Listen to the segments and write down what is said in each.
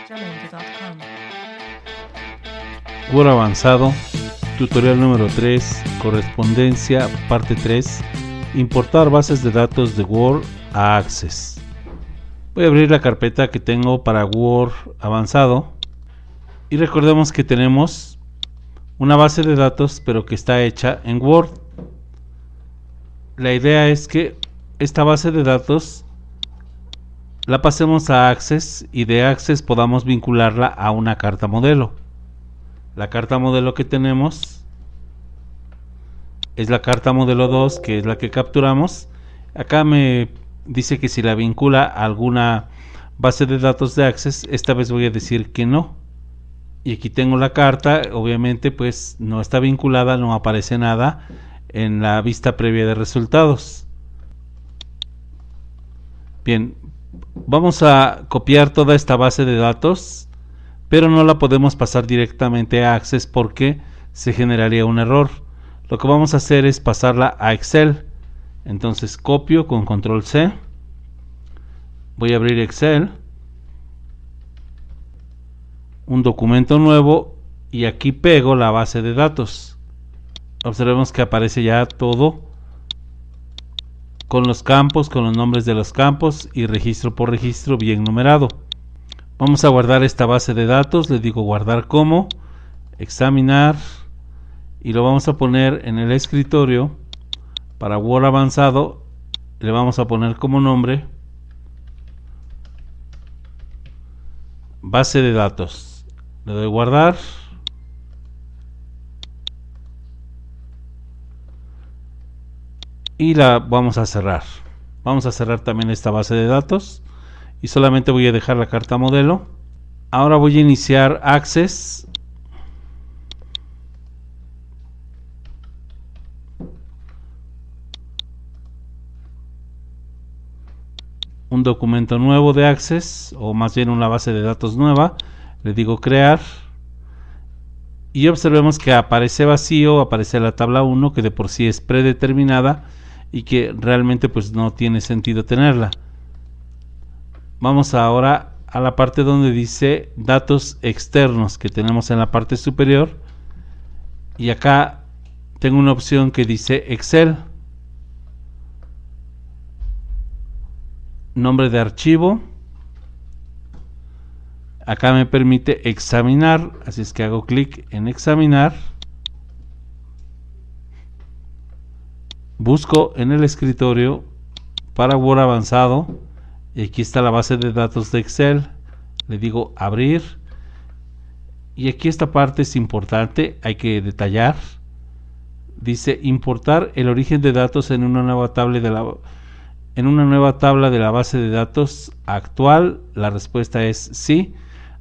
Jamendo.com. Word avanzado, tutorial número 3, correspondencia, parte 3, importar bases de datos de Word a Access. Voy a abrir la carpeta que tengo para Word avanzado y recordemos que tenemos una base de datos pero que está hecha en Word. La idea es que esta base de datos la pasemos a Access y de Access podamos vincularla a una carta modelo. La carta modelo que tenemos es la carta modelo 2, que es la que capturamos. Acá me dice que si la vincula a alguna base de datos de Access, esta vez voy a decir que no. Y aquí tengo la carta, obviamente pues no está vinculada, no aparece nada en la vista previa de resultados. Bien, vamos a copiar toda esta base de datos, pero no la podemos pasar directamente a Access porque se generaría un error. Lo que vamos a hacer es pasarla a Excel. Entonces copio con control C, voy a abrir Excel, un documento nuevo y aquí pego la base de datos. Observemos que aparece ya todo con los campos, con los nombres de los campos y registro por registro bien numerado. Vamos a guardar esta base de datos, le digo guardar como, examinar y lo vamos a poner en el escritorio. Para Word avanzado le vamos a poner como nombre base de datos. Le doy guardar y la vamos a cerrar. Vamos a cerrar también esta base de datos y solamente voy a dejar la carta modelo. Ahora voy a iniciar Access. Un documento nuevo de Access, o más bien una base de datos nueva. Le digo crear y observemos que aparece vacío, aparece la tabla 1 que de por sí es predeterminada y que realmente pues no tiene sentido tenerla. Vamos ahora a la parte donde dice datos externos que tenemos en la parte superior y acá tengo una opción que dice Excel, nombre de archivo. Acá me permite examinar, así es que hago clic en examinar, busco en el escritorio para Word avanzado y aquí está la base de datos de Excel. Le digo abrir y aquí esta parte es importante, hay que detallar. Dice importar el origen de datos en una nueva tabla de la base de datos actual. La respuesta es sí.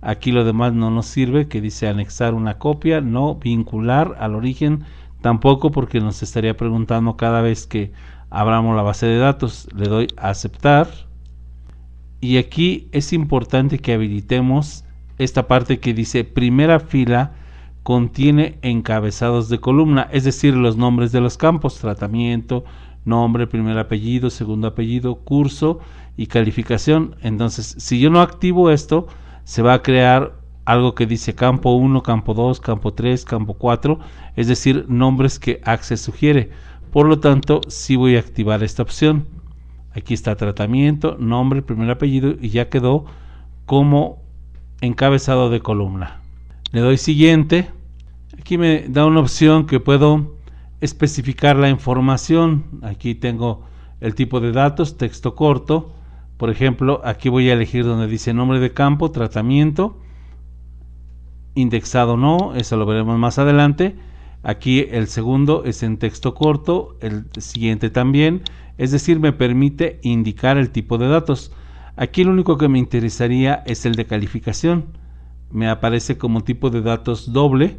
Aquí lo demás no nos sirve, que dice anexar una copia, no, vincular al origen tampoco, porque nos estaría preguntando cada vez que abramos la base de datos. Le doy a aceptar y aquí es importante que habilitemos esta parte que dice primera fila contiene encabezados de columna, es decir, los nombres de los campos, tratamiento, nombre, primer apellido, segundo apellido, curso y calificación. Entonces, si yo no activo esto, se va a crear algo que dice campo 1, campo 2, campo 3, campo 4, es decir, nombres que Access sugiere. Por lo tanto, sí voy a activar esta opción. Aquí está tratamiento, nombre, primer apellido y ya quedó como encabezado de columna. Le doy siguiente. Aquí me da una opción que puedo especificar la información. Aquí tengo el tipo de datos, texto corto. Por ejemplo, aquí voy a elegir donde dice nombre de campo, tratamiento, indexado no, eso lo veremos más adelante. Aquí el segundo es en texto corto, el siguiente también, es decir, me permite indicar el tipo de datos. Aquí lo único que me interesaría es el de calificación. Me aparece como tipo de datos doble,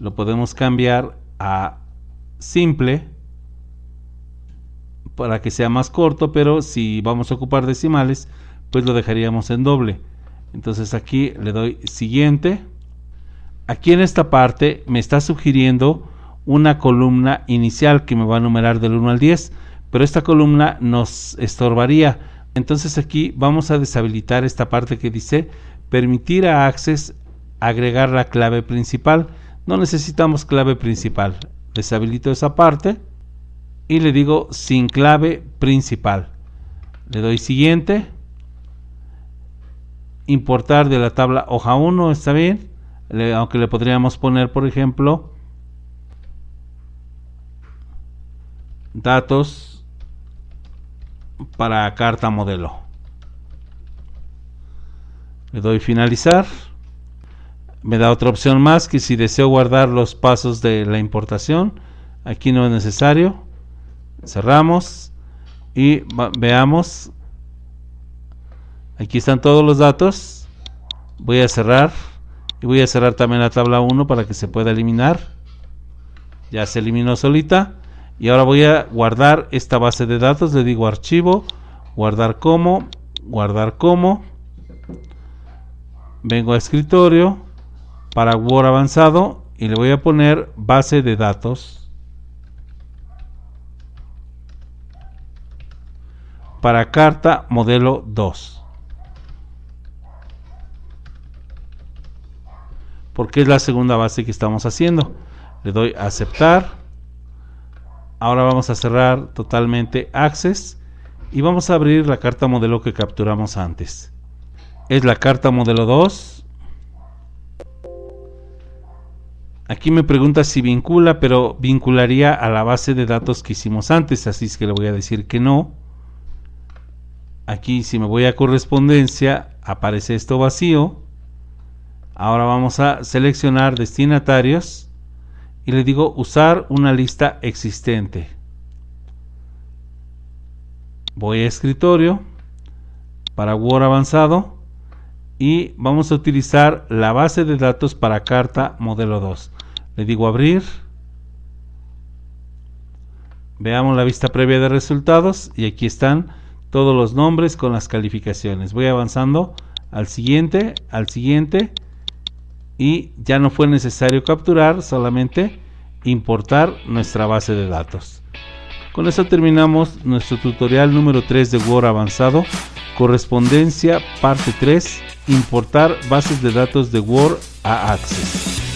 lo podemos cambiar a simple para que sea más corto, pero si vamos a ocupar decimales pues lo dejaríamos en doble. Entonces aquí le doy siguiente. Aquí en esta parte me está sugiriendo una columna inicial que me va a numerar del 1 al 10, pero esta columna nos estorbaría. Entonces aquí vamos a deshabilitar esta parte que dice permitir a Access agregar la clave principal. No necesitamos clave principal. Deshabilito esa parte y le digo sin clave principal. Le doy siguiente. Importar de la tabla hoja 1 está bien, aunque le podríamos poner, por ejemplo, datos para carta modelo. Le doy finalizar. Me da otra opción más, que si deseo guardar los pasos de la importación, aquí no es necesario. Cerramos y veamos. Aquí están todos los datos. Voy a cerrar y voy a cerrar también la tabla 1 para que se pueda eliminar. Ya se eliminó solita. Y ahora voy a guardar esta base de datos. Le digo archivo, guardar como. Vengo a escritorio, para Word avanzado, y le voy a poner base de datos para carta modelo 2, porque es la segunda base que estamos haciendo. Le doy a aceptar. Ahora vamos a cerrar totalmente Access y vamos a abrir la carta modelo que capturamos antes. Es la carta modelo 2. Aquí me pregunta si vincula, pero vincularía a la base de datos que hicimos antes, así es que le voy a decir que no. Aquí, si me voy a correspondencia, aparece esto vacío. Ahora vamos a seleccionar destinatarios y le digo usar una lista existente. Voy a escritorio, para Word avanzado, y vamos a utilizar la base de datos para carta modelo 2. Le digo abrir. Veamos la vista previa de resultados y aquí están todos los nombres con las calificaciones. Voy avanzando al siguiente y ya no fue necesario capturar, solamente importar nuestra base de datos. Con eso terminamos nuestro tutorial número 3 de Word avanzado, correspondencia parte 3, importar bases de datos de Word a Access.